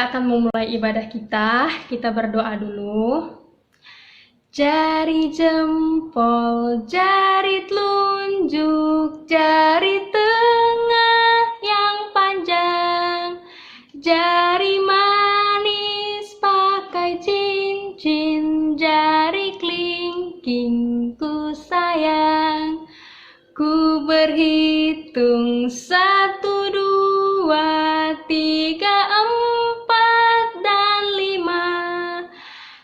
kita akan memulai ibadah kita. Kita berdoa dulu. Jari jempol, jari telunjuk, jari tengah yang panjang, jari manis pakai cincin, jari kelingking ku sayang. Ku berhitung 1, 2, 3, 4, dan 5.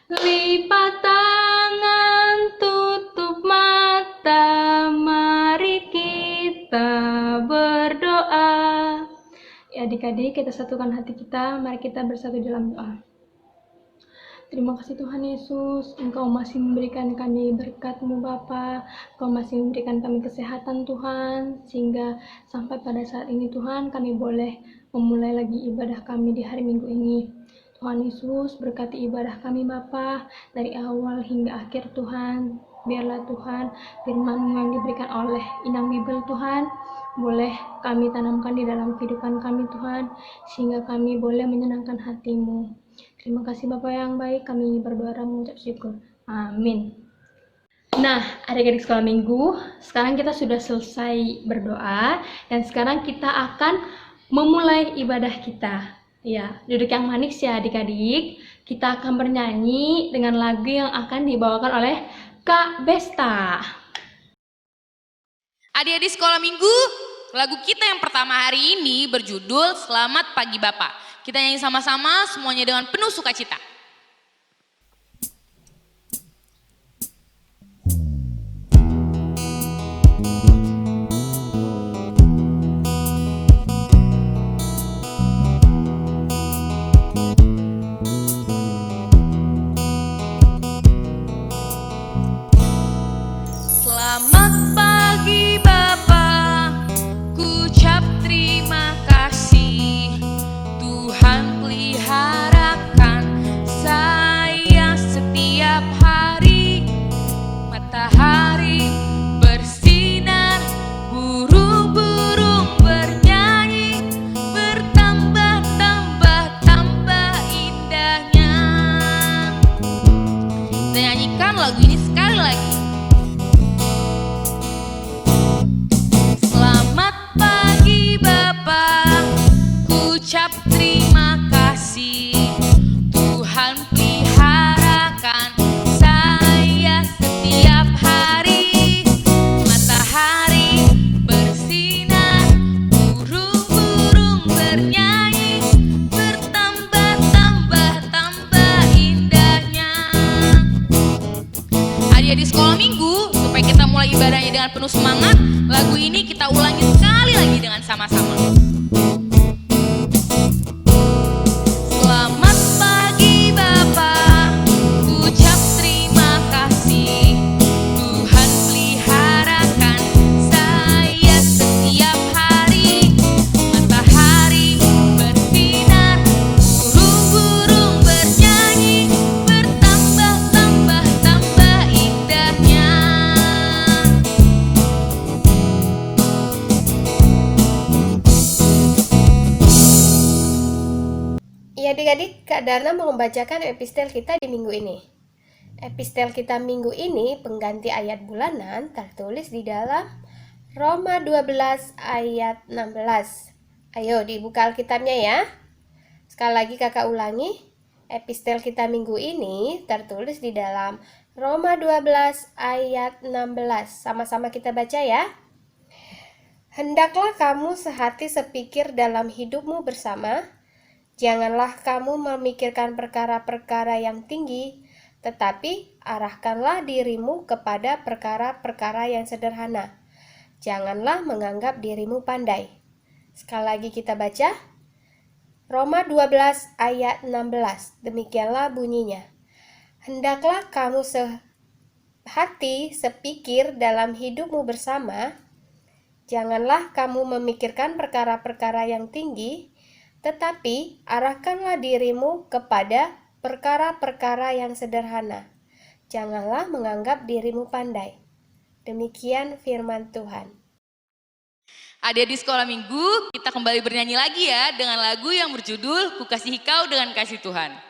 Lipat tangan, tutup mata, mari kita berdoa. Ya adik-adik, kita satukan hati kita, mari kita bersatu dalam doa. Terima kasih Tuhan Yesus, Engkau masih memberikan kami berkat-Mu Bapa, Engkau masih memberikan kami kesehatan Tuhan, sehingga sampai pada saat ini Tuhan kami boleh memulai lagi ibadah kami di hari Minggu ini. Tuhan Yesus berkati ibadah kami Bapa, dari awal hingga akhir Tuhan. Biarlah Tuhan firman-Mu yang diberikan oleh Inang Bibel Tuhan, boleh kami tanamkan di dalam kehidupan kami Tuhan, sehingga kami boleh menyenangkan hati-Mu. Terima kasih Bapak yang baik, kami berdoa dan mengucap syukur. Amin. Nah, adik-adik sekolah minggu, sekarang kita sudah selesai berdoa, dan sekarang kita akan memulai ibadah kita. Ya, duduk yang manis ya adik-adik. Kita akan bernyanyi dengan lagu yang akan dibawakan oleh Kak Besta. Adik-adik sekolah minggu, lagu kita yang pertama hari ini berjudul Selamat Pagi Bapak. Kita nyanyi sama-sama semuanya dengan penuh sukacita. Selamat pagi Bapak, ku ucap terima kasih. Tuhan peliharakan saya setiap hari. Matahari bersinar, burung-burung bernyanyi, bertambah-tambah indahnya. Kita nyanyikan lagu ini sekali lagi. Selamat pagi Bapak, ku ucap terima kasih. Tuhan peliharakan saya setiap hari. Matahari bersinar, burung-burung bernyanyi, bertambah-tambah indahnya. Adik-adik sekolah minggu, supaya kita mulai ibadahnya dengan penuh semangat, lagu ini kita ulangi sekali lagi dengan sama-sama. Selamat pagi Bapak, ku ucap terima kasih. Tuhan peliharakan saya setiap hari. Matahari bersinar, burung-burung bernyanyi, bertambah-tambah indahnya. Ya adik-adik, Kak Darna mau membacakan epistel kita di minggu ini. Epistel kita minggu ini pengganti ayat bulanan tertulis di dalam Roma 12 ayat 16. Ayo dibuka Alkitabnya ya. Sekali lagi kakak ulangi. Epistel kita minggu ini tertulis di dalam Roma 12 ayat 16. Sama-sama kita baca ya. Hendaklah kamu sehati sepikir dalam hidupmu bersama. Janganlah kamu memikirkan perkara-perkara yang tinggi, tetapi arahkanlah dirimu kepada perkara-perkara yang sederhana. Janganlah menganggap dirimu pandai. Sekali lagi kita baca. Roma 12 ayat 16. Demikianlah bunyinya. Hendaklah kamu sehati sepikir dalam hidupmu bersama. Janganlah kamu memikirkan perkara-perkara yang tinggi, tetapi arahkanlah dirimu kepada perkara-perkara yang sederhana. Janganlah menganggap dirimu pandai. Demikian firman Tuhan. Adik di sekolah minggu, kita kembali bernyanyi lagi ya dengan lagu yang berjudul Ku Kasihi Kau Dengan Kasih Tuhan.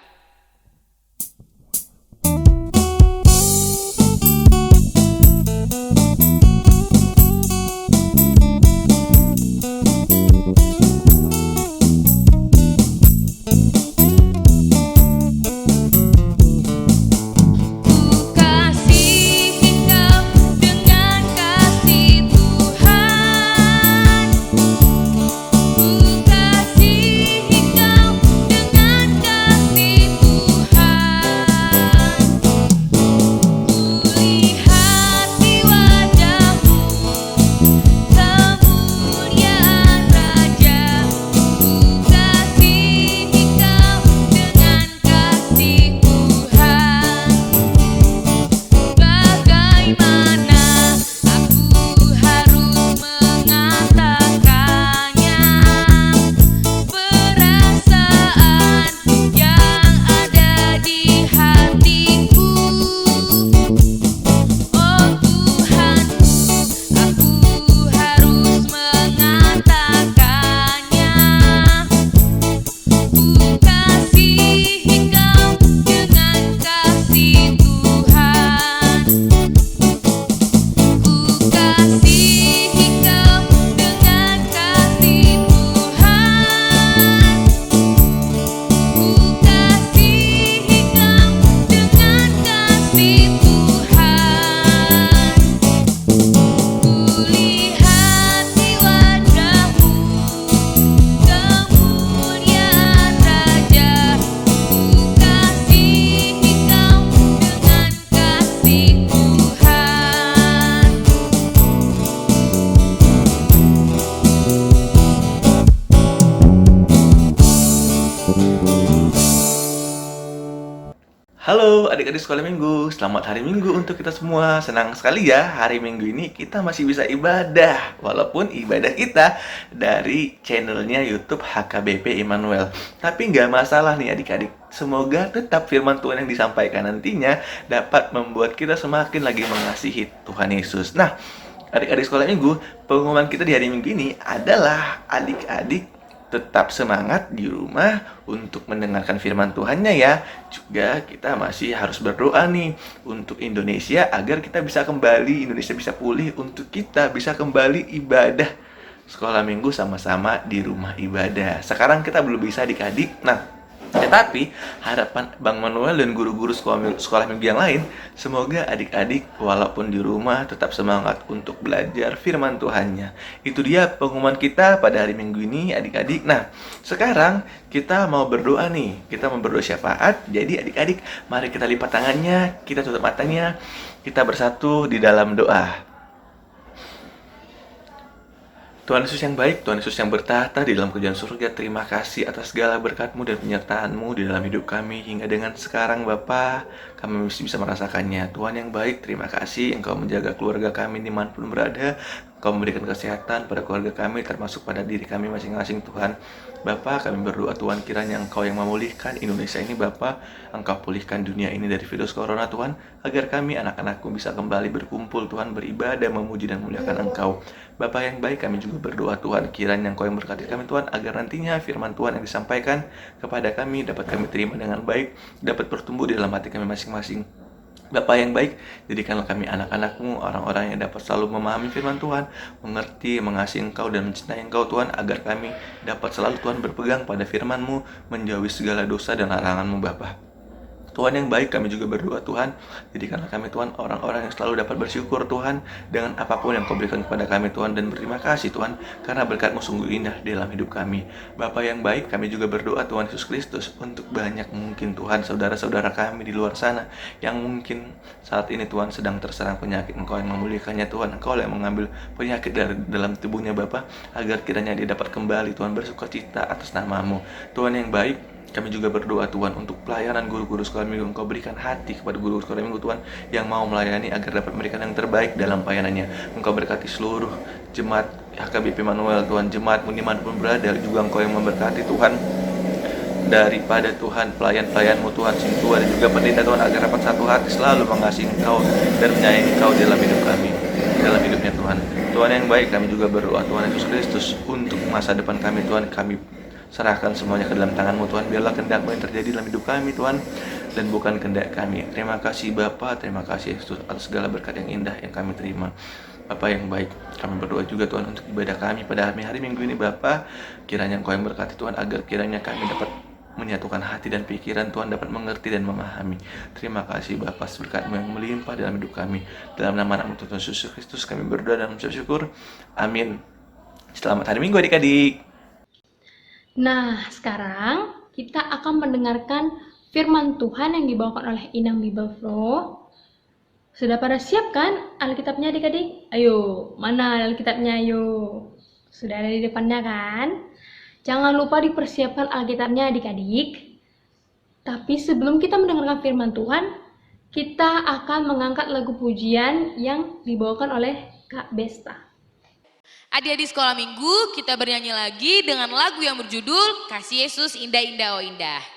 Halo adik-adik sekolah minggu, selamat hari minggu untuk kita semua. Senang sekali ya hari minggu ini kita masih bisa ibadah. Walaupun ibadah kita dari channelnya YouTube HKBP Immanuel. Tapi nggak masalah nih adik-adik. Semoga tetap firman Tuhan yang disampaikan nantinya dapat membuat kita semakin lagi mengasihi Tuhan Yesus. Nah, adik-adik sekolah minggu, pengumuman kita di hari minggu ini adalah adik-adik tetap semangat di rumah untuk mendengarkan firman Tuhannya ya. Juga kita masih harus berdoa nih untuk Indonesia agar kita bisa kembali, Indonesia bisa pulih, untuk kita bisa kembali ibadah sekolah minggu sama-sama di rumah ibadah. Sekarang kita belum bisa adik-adik. Nah, tetapi harapan Bang Manuel dan guru-guru sekolah minggu yang lain, semoga adik-adik walaupun di rumah tetap semangat untuk belajar firman Tuhannya. Itu dia pengumuman kita pada hari minggu ini adik-adik. Nah, sekarang kita mau berdoa nih. Kita mau berdoa syafaat. Jadi adik-adik, mari kita lipat tangannya, kita tutup matanya, kita bersatu di dalam doa. Tuhan Yesus yang baik, Tuhan Yesus yang bertahta di dalam kerajaan surga, terima kasih atas segala berkat-Mu dan penyertaan-Mu di dalam hidup kami hingga dengan sekarang Bapa, kami masih bisa merasakannya. Tuhan yang baik, terima kasih Engkau menjaga keluarga kami dimanapun berada. Engkau memberikan kesehatan pada keluarga kami, termasuk pada diri kami masing-masing Tuhan. Bapa, kami berdoa Tuhan kiranya Engkau yang memulihkan Indonesia ini Bapa. Engkau pulihkan dunia ini dari virus corona Tuhan, agar kami anak-anak-Mu bisa kembali berkumpul Tuhan, beribadah, memuji dan memuliakan Engkau. Bapa yang baik, kami juga berdoa Tuhan kiranya Engkau yang berkati kami Tuhan, agar nantinya firman Tuhan yang disampaikan kepada kami dapat kami terima dengan baik, dapat bertumbuh di dalam hati kami masing-masing. Bapa yang baik, jadikanlah kami anak-anak-Mu, orang-orang yang dapat selalu memahami firman Tuhan, mengerti, mengasihi Engkau dan mencintai Engkau Tuhan, agar kami dapat selalu Tuhan berpegang pada firman-Mu, menjauhi segala dosa dan larangan-Mu Bapa. Tuhan yang baik, kami juga berdoa Tuhan, jadikanlah kami Tuhan orang-orang yang selalu dapat bersyukur Tuhan dengan apapun yang Kau berikan kepada kami Tuhan, dan berterima kasih Tuhan karena berkat-Mu sungguh indah di dalam hidup kami. Bapa yang baik, kami juga berdoa Tuhan Yesus Kristus untuk banyak mungkin Tuhan saudara-saudara kami di luar sana yang mungkin saat ini Tuhan sedang terserang penyakit. Engkau yang memulihkannya Tuhan, Engkau yang mengambil penyakit dari dalam tubuhnya Bapa, agar kiranya dia dapat kembali Tuhan bersukacita atas nama-Mu. Tuhan yang baik, kami juga berdoa Tuhan untuk pelayanan guru-guru sekolah minggu. Engkau berikan hati kepada guru sekolah minggu Tuhan yang mau melayani agar dapat memberikan yang terbaik dalam pelayanannya. Engkau berkati seluruh jemaat HKBP Immanuel Tuhan, jemaat dimanapun berada, juga Engkau yang memberkati Tuhan daripada Tuhan pelayan-pelayan-Mu Tuhan, Sintua dan juga pendeta Tuhan, agar dapat satu hati selalu mengasihi Engkau dan menyayangi Engkau dalam hidup kami, dalam hidupnya Tuhan. Tuhan yang baik, kami juga berdoa Tuhan Yesus Kristus untuk masa depan kami Tuhan. Kami serahkan semuanya ke dalam tangan-Mu Tuhan. Biarlah kehendak-Mu yang terjadi dalam hidup kami Tuhan, dan bukan kehendak kami. Terima kasih Bapa, terima kasih Yesus atas segala berkat yang indah yang kami terima. Bapa yang baik, kami berdoa juga Tuhan untuk ibadah kami pada hari Minggu ini Bapa. Kiranya Engkau yang berkati Tuhan, agar kiranya kami dapat menyatukan hati dan pikiran, Tuhan dapat mengerti dan memahami. Terima kasih Bapa, berkat-Mu yang melimpah dalam hidup kami. Dalam nama Tuhan Yesus Kristus kami berdoa dan mengucap syukur. Amin. Selamat hari Minggu adik-adik. Nah, sekarang kita akan mendengarkan firman Tuhan yang dibawakan oleh Inang Bible Flow. Sudah pada siap kan Alkitabnya adik-adik? Ayo, mana Alkitabnya ayo? Sudah ada di depannya kan? Jangan lupa dipersiapkan Alkitabnya adik-adik. Tapi sebelum kita mendengarkan firman Tuhan, kita akan mengangkat lagu pujian yang dibawakan oleh Kak Besta. Adik-adik sekolah minggu, kita bernyanyi lagi dengan lagu yang berjudul Kasih Yesus Indah Indah Oh Indah.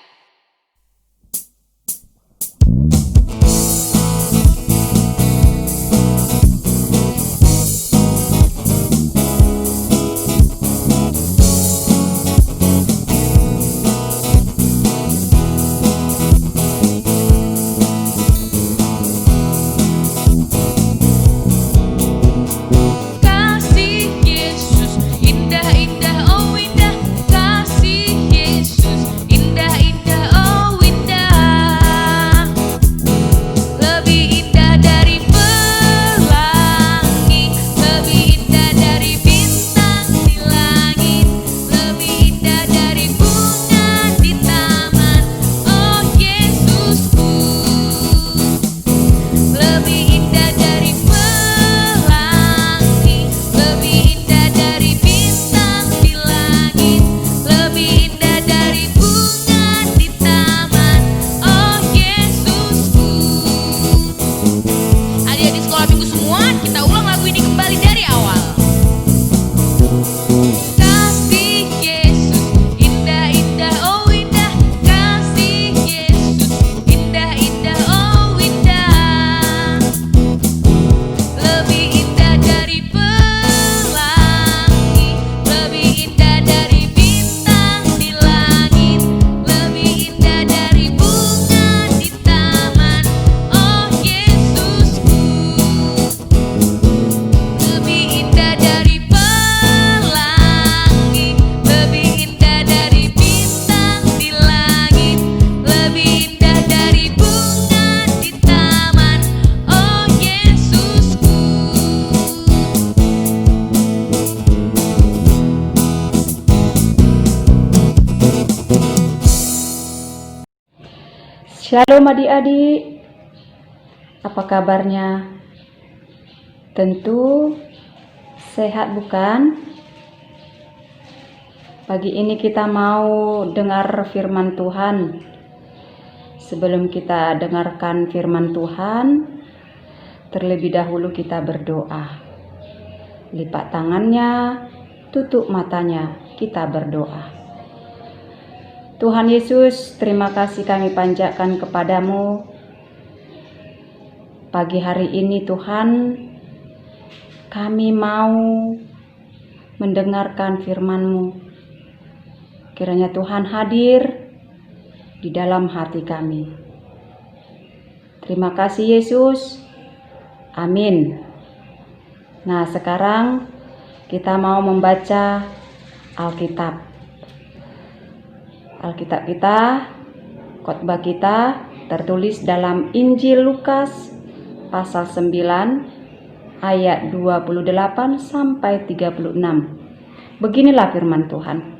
Shalom adik-adik, apa kabarnya? Tentu sehat bukan? Pagi ini kita mau dengar firman Tuhan. Sebelum kita dengarkan firman Tuhan, terlebih dahulu kita berdoa. Lipat tangannya, tutup matanya, kita berdoa. Tuhan Yesus, terima kasih kami panjatkan kepadamu. Pagi hari ini Tuhan, kami mau mendengarkan firman-Mu. Kiranya Tuhan hadir di dalam hati kami. Terima kasih Yesus. Amin. Nah, sekarang kita mau membaca Alkitab. Alkitab kita, khotbah kita tertulis dalam Injil Lukas pasal 9 ayat 28 sampai 36. Beginilah firman Tuhan.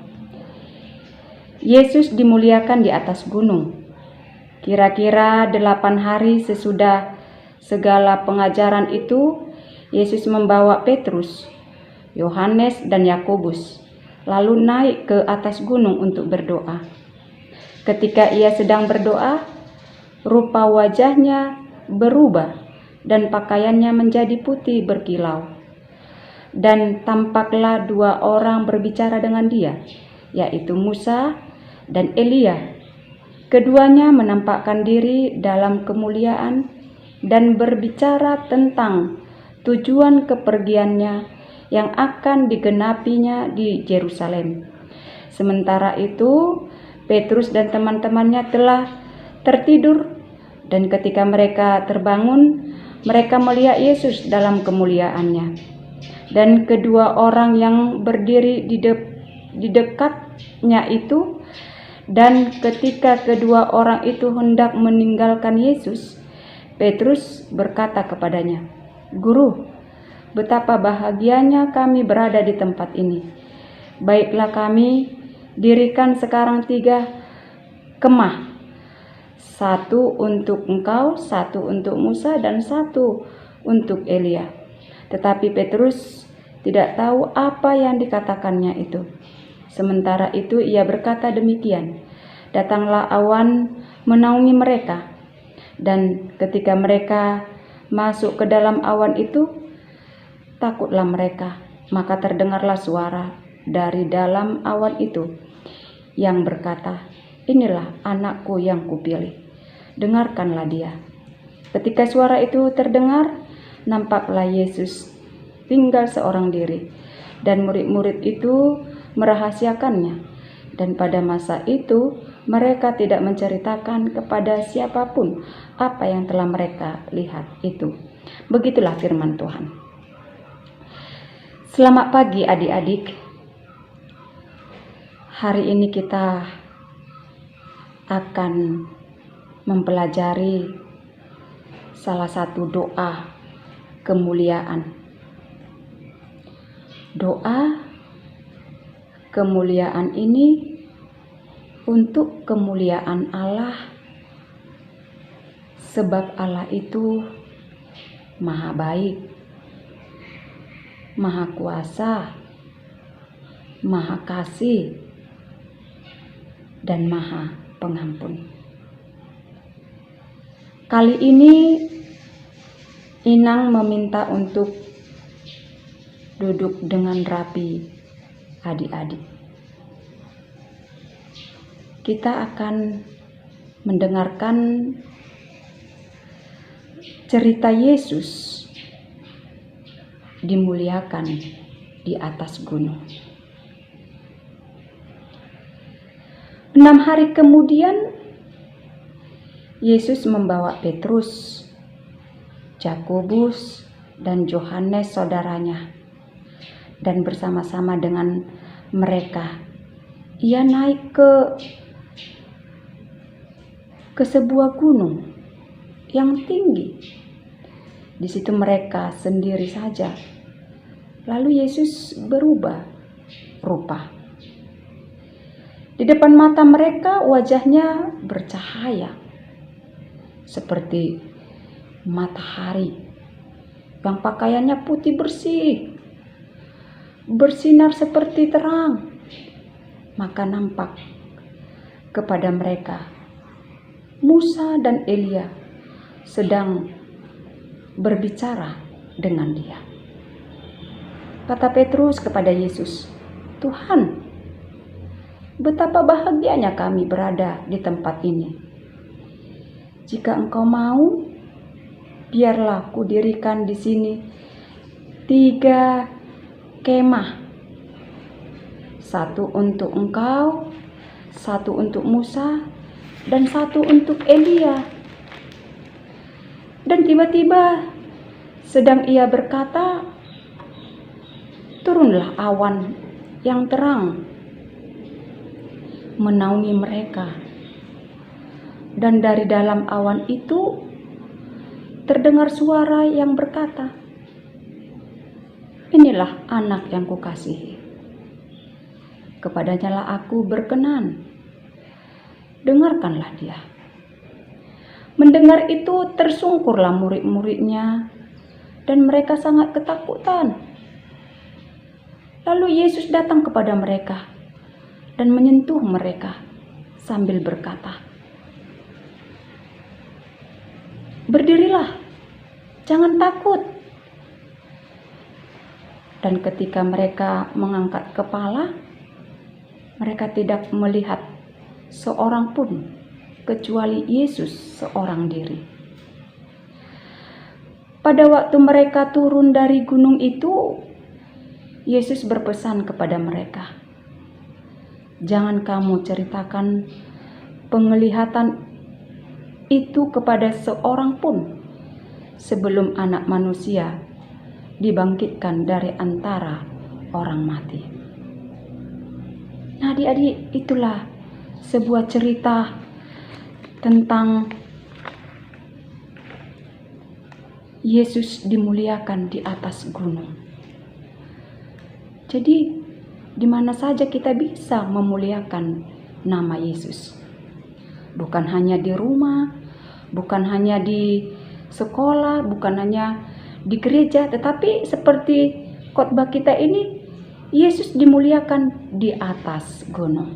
Yesus dimuliakan di atas gunung. Kira-kira 8 hari sesudah segala pengajaran itu, Yesus membawa Petrus, Yohanes dan Yakobus lalu naik ke atas gunung untuk berdoa. Ketika ia sedang berdoa, rupa wajahnya berubah dan pakaiannya menjadi putih berkilau. Dan tampaklah 2 orang berbicara dengan dia, yaitu Musa dan Elia. Keduanya menampakkan diri dalam kemuliaan dan berbicara tentang tujuan kepergiannya yang akan digenapinya di Yerusalem. Sementara itu, Petrus dan teman-temannya telah tertidur, dan ketika mereka terbangun, mereka melihat Yesus dalam kemuliaannya. Dan kedua orang yang berdiri di dekatnya itu, dan ketika kedua orang itu hendak meninggalkan Yesus, Petrus berkata kepadanya, "Guru, betapa bahagianya kami berada di tempat ini. Baiklah, kami dirikan sekarang 3 kemah, 1 untuk engkau, 1 untuk Musa, dan 1 untuk Elia." Tetapi Petrus tidak tahu apa yang dikatakannya itu. Sementara itu ia berkata demikian, datanglah awan menaungi mereka, dan ketika mereka masuk ke dalam awan itu, takutlah mereka. Maka terdengarlah suara dari dalam awan itu yang berkata, "Inilah anakku yang kupilih, dengarkanlah dia." Ketika suara itu terdengar, nampaklah Yesus tinggal seorang diri, dan murid-murid itu merahasiakannya. Dan pada masa itu mereka tidak menceritakan kepada siapapun apa yang telah mereka lihat itu. Begitulah firman Tuhan. Selamat pagi adik-adik. Hari ini kita akan mempelajari salah satu doa kemuliaan. Doa kemuliaan ini untuk kemuliaan Allah, sebab Allah itu Maha Baik, Maha Kuasa, Maha Kasih, dan Maha Pengampun. Kali ini Inang meminta untuk duduk dengan rapi adik-adik. Kita akan mendengarkan cerita Yesus dimuliakan di atas gunung. 6 hari kemudian, Yesus membawa Petrus, Yakobus, dan Yohanes saudaranya, dan bersama-sama dengan mereka ia naik ke sebuah gunung yang tinggi. Di situ mereka sendiri saja. Lalu Yesus berubah rupa. Di depan mata mereka wajahnya bercahaya seperti matahari yang pakaiannya putih bersih, bersinar seperti terang. Maka nampak kepada mereka Musa dan Elia sedang berbicara dengan dia. Kata Petrus kepada Yesus, "Tuhan, betapa bahagianya kami berada di tempat ini. Jika Engkau mau, biarlah kudirikan di sini 3 kemah. 1 untuk Engkau, 1 untuk Musa, dan 1 untuk Elia." Dan tiba-tiba sedang ia berkata, turunlah awan yang terang menaungi mereka. Dan dari dalam awan itu terdengar suara yang berkata, "Inilah anak yang kukasihi. Kepadanya lah aku berkenan. Dengarkanlah dia." Mendengar itu tersungkurlah murid-muridnya, dan mereka sangat ketakutan. Lalu Yesus datang kepada mereka dan menyentuh mereka sambil berkata, "Berdirilah, jangan takut." Dan ketika mereka mengangkat kepala, mereka tidak melihat seorang pun kecuali Yesus seorang diri. Pada waktu mereka turun dari gunung itu, Yesus berpesan kepada mereka, "Jangan kamu ceritakan penglihatan itu kepada seorang pun sebelum Anak Manusia dibangkitkan dari antara orang mati." Nah, adik-adik, itulah sebuah cerita tentang Yesus dimuliakan di atas gunung. Jadi, di mana saja kita bisa memuliakan nama Yesus. Bukan hanya di rumah, bukan hanya di sekolah, bukan hanya di gereja, tetapi seperti khotbah kita ini, Yesus dimuliakan di atas gunung.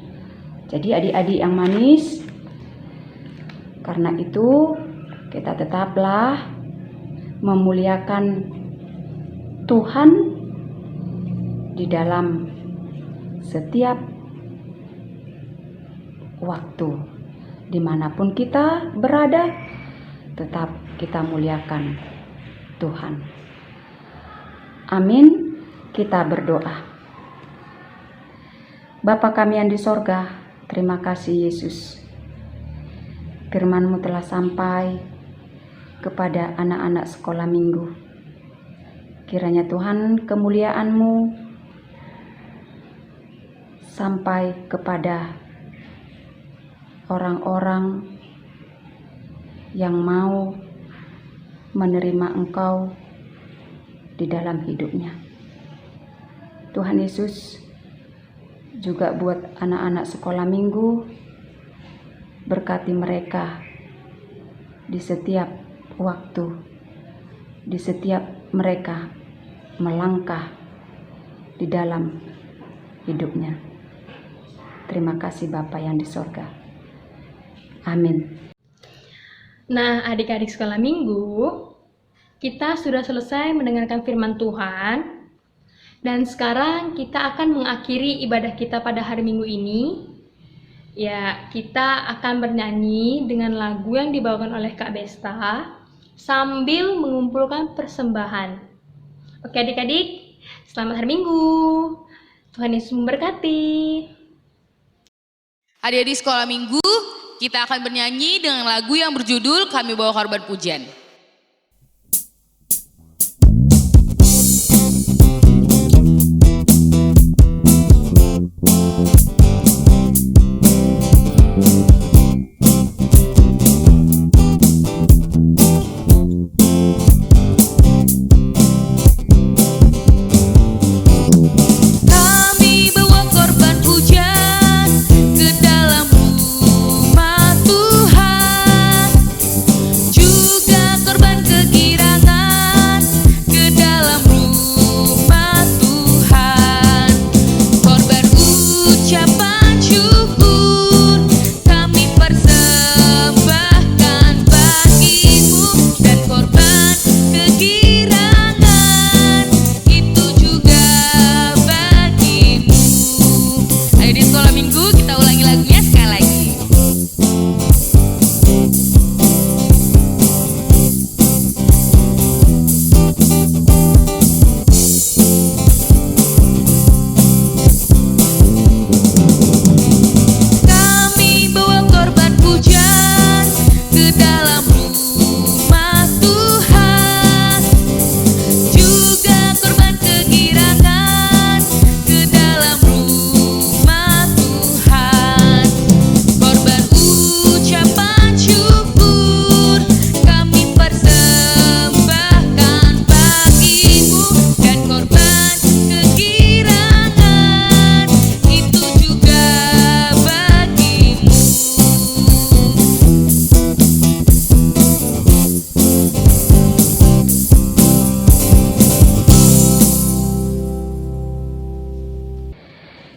Jadi adik-adik yang manis, karena itu kita tetaplah memuliakan Tuhan di dalam setiap waktu. Dimanapun kita berada, tetap kita muliakan Tuhan. Amin. Kita berdoa. Bapa kami yang di sorga, terima kasih Yesus. Firman-Mu telah sampai kepada anak-anak sekolah minggu. Kiranya Tuhan, kemuliaan-Mu sampai kepada orang-orang yang mau menerima Engkau di dalam hidupnya. Tuhan Yesus, juga buat anak-anak sekolah minggu, berkati mereka di setiap waktu, di setiap mereka melangkah di dalam hidupnya. Terima kasih Bapa yang di sorga. Amin. Nah, adik-adik sekolah minggu, kita sudah selesai mendengarkan firman Tuhan. Dan sekarang kita akan mengakhiri ibadah kita pada hari Minggu ini. Ya, kita akan bernyanyi dengan lagu yang dibawakan oleh Kak Besta sambil mengumpulkan persembahan. Oke adik-adik, selamat hari Minggu. Tuhan Yesus memberkati. Adik-adik sekolah minggu, kita akan bernyanyi dengan lagu yang berjudul Kami Bawa Korban Pujian.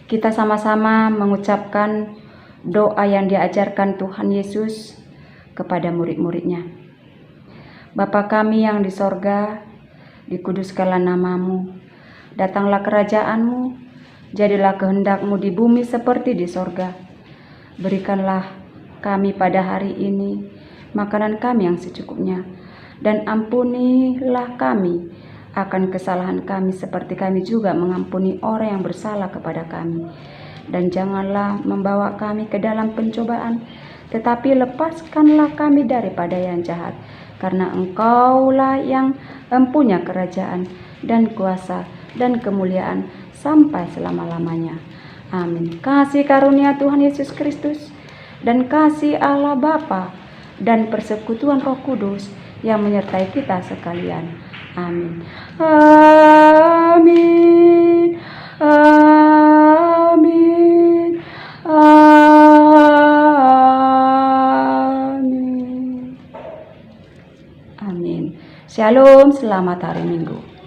Kita sama-sama mengucapkan doa yang diajarkan Tuhan Yesus kepada murid-muridnya. Bapa kami yang di sorga, dikuduskanlah nama-Mu, datanglah kerajaan-Mu, jadilah kehendak-Mu di bumi seperti di sorga. Berikanlah kami pada hari ini makanan kami yang secukupnya, dan ampunilah kami akan kesalahan kami seperti kami juga mengampuni orang yang bersalah kepada kami. Dan janganlah membawa kami ke dalam pencobaan, tetapi lepaskanlah kami daripada yang jahat. Karena Engkaulah yang mempunyai kerajaan dan kuasa dan kemuliaan sampai selama-lamanya. Amin. Kasih karunia Tuhan Yesus Kristus dan kasih Allah Bapa dan persekutuan Roh Kudus yang menyertai kita sekalian. Amin. Amin. Amin. Amin. Amin. Shalom, selamat hari Minggu.